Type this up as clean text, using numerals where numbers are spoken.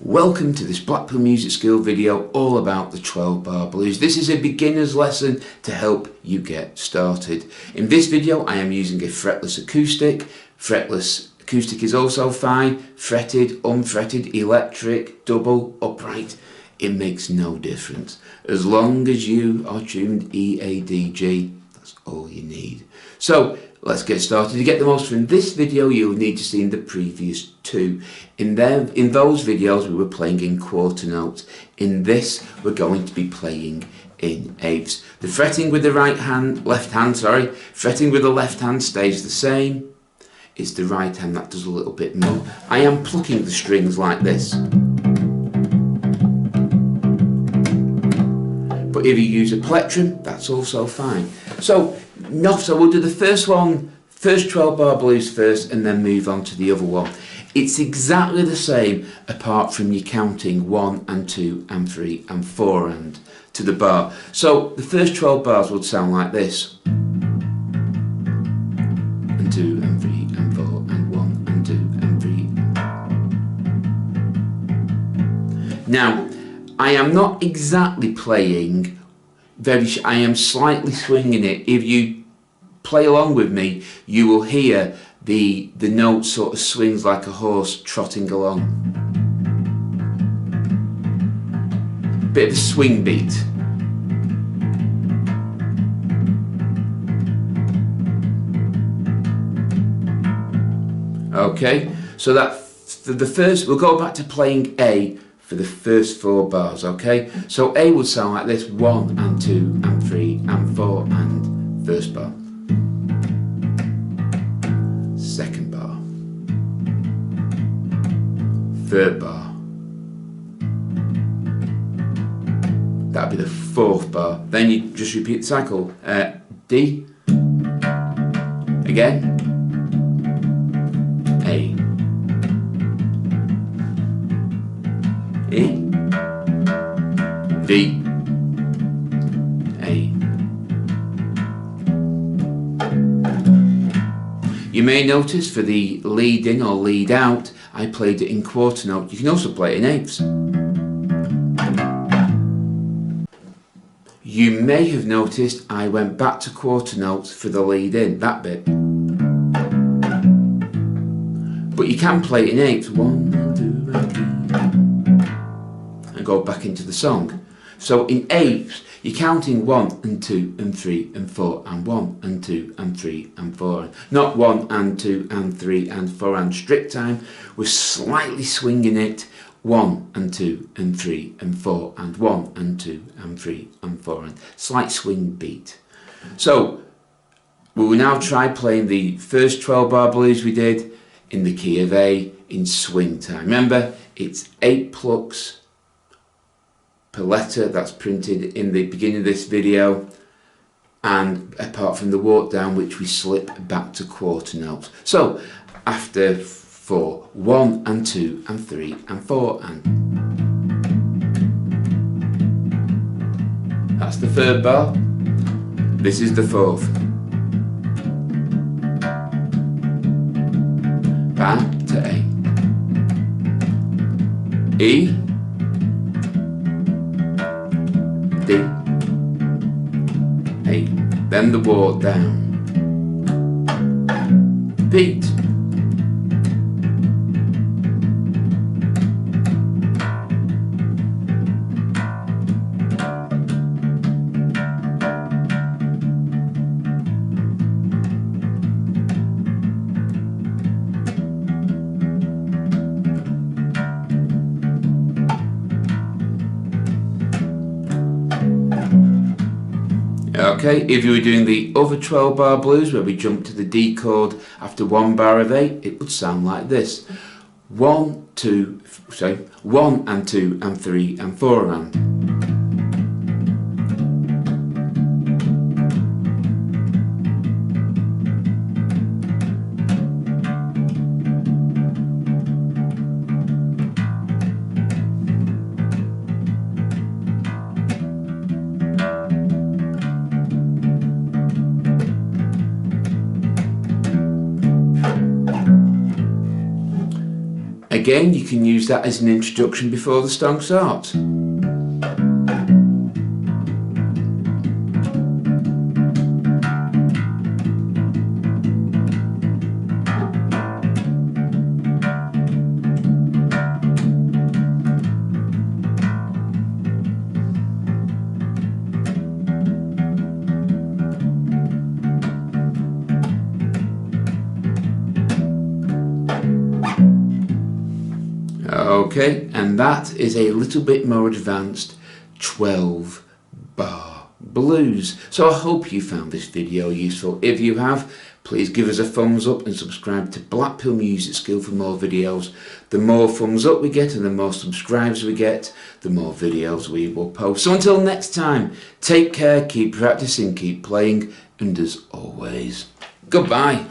Welcome to this Blackpool Music School video all about the 12 bar blues. This is a beginner's lesson to help you get started. In this video I am using a fretless acoustic. Fretless acoustic is also fine. Fretted, unfretted, electric, double, upright. It makes no difference. As long as you are tuned E, A, D, G, that's all you need. So let's get started. To get the most from this video, you'll need to see in the previous two. In those videos, we were playing in quarter notes. In this, we're going to be playing in eighths. The fretting with the fretting with the left hand stays the same. It's the right hand that does a little bit more. I am plucking the strings like this. But if you use a plectrum, that's also fine. So we'll do the first 12 bar blues first and then move on to the other one. It's exactly the same apart from you counting 1 and 2 and 3 and 4 and to the bar. So the first 12 bars would sound like this. And 2 and 3 and 4 and 1 and 2 and 3. Now, I am not exactly playing I am slightly swinging it. If you play along with me, you will hear the note sort of swings like a horse trotting along. Bit of a swing beat. Okay, so that for the first, we'll go back to playing A for the first 4 bars, okay? So A would sound like this: 1 and 2 and 3 and 4 and first bar. Second bar. Third bar. That'd be the 4th bar. Then you just repeat the cycle. D. Again. A. E, D, A. You may notice for the lead in or lead out, I played it in quarter note. You can also play it in eighths. You may have noticed I went back to quarter notes for the lead in, that bit. But you can play it in eighths. 1 and 2 and 3. And go back into the song. So in eighths, you're counting 1 and 2 and 3 and 4 and 1 and 2 and 3 and 4. Not 1 and 2 and 3 and 4 and strict time. We're slightly swinging it. 1 and 2 and 3 and 4 and 1 and 2 and 3 and 4 and slight swing beat. So we will now try playing the first 12 bar blues we did in the key of A in swing time. Remember, it's 8 plucks per letter. That's printed in the beginning of this video, and apart from the walk down, which we slip back to quarter notes. So after 4, 1 and 2 and 3 and 4 and that's the 3rd bar. This is the 4th. Back to A. E, D, A, then the walk down, beat, Okay, if you were doing the other 12 bar blues where we jump to the D chord after 1 bar of A, it would sound like this. 1 and 2 and 3 and 4 and. Again, you can use that as an introduction before the song starts. Okay, and that is a little bit more advanced 12 bar blues. So I hope you found this video useful. If you have, please give us a thumbs up and subscribe to Blackpool Music School for more videos. The more thumbs up we get and the more subscribers we get, the more videos we will post. So until next time, take care, keep practicing, keep playing, and as always, goodbye.